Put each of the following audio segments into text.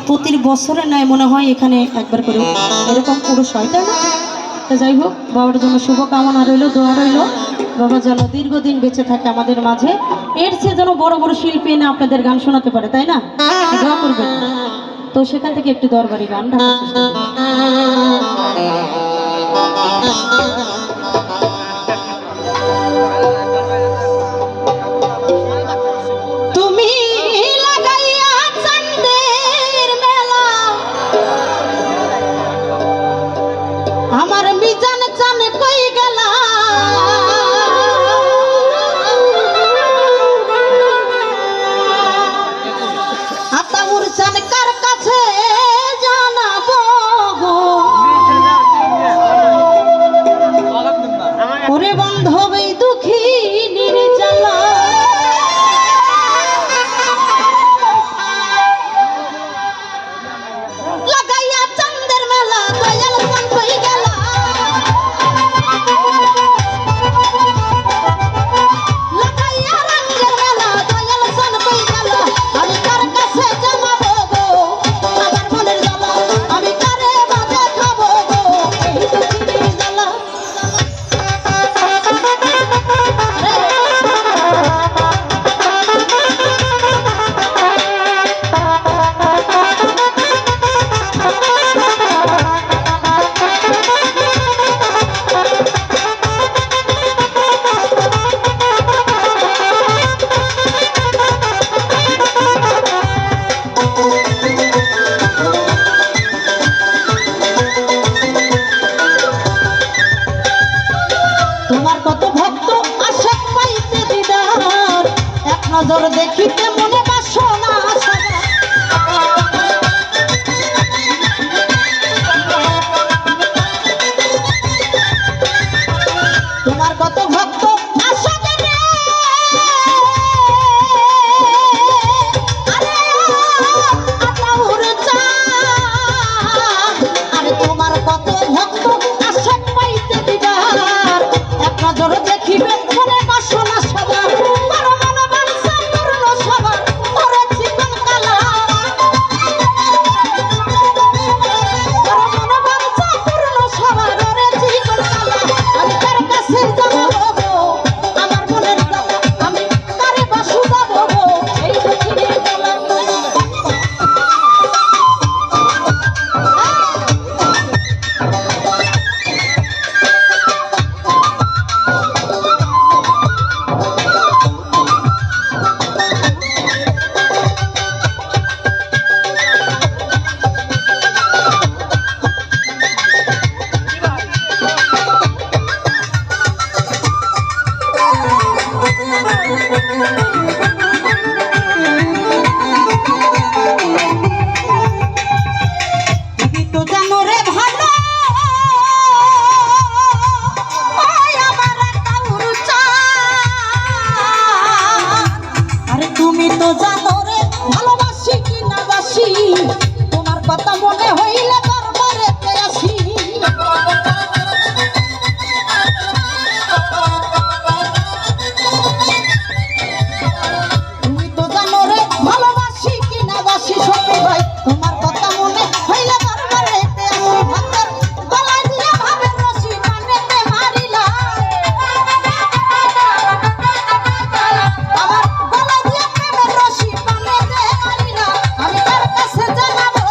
প্রতি বছরের ন্যায় মনে হয় এখানে একবার করে এরকম পুরুষ হয়, তাই না? তা যাই হোক, বাবার জন্য শুভকামনা রইল, দোয়া রইল, বাবা যেন দীর্ঘদিন বেঁচে থাকে আমাদের মাঝে। এর চেয়ে যেন বড় বড় শিল্পী এনে আপনাদের গান শোনাতে পারে, তাই না? দোয়া করবেন। তো সেখান থেকে একটি দরবারি গান ঢাকার চেষ্টা আমার মিজান চান কই গেলা, আতাউর চান কার কাছে জানাবো গো, ওরে বান্ধবী দুঃখী নির্জালা, লাগাইয়া চাঁদের মেলা দয়াল চান কই গেলা, নজর দেখিতে মনে বাসনা, তোমার কত ভক্ত আরে তোমার কত ভক্ত আশা পাইতে দিদার, এক নজর দেখিবে মনে বাসনা সবার, কথা মনে হইলে দরবারেতে আসি, তুমি তো জানো রে ভালোবাসি কি না বাসি, সত্যি ভাই তোমার কথা মনে হইলে দরবারেতে আসি, ভক্তের গলায় দিয়া ভাবের রশি কানেতে মারিলা, আমার গলায় দিয়া প্রেমের রশি কানেতে মারিলা, আমি তার কাছে জানাবো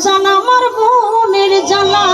জান আমার বোনের জ্বালা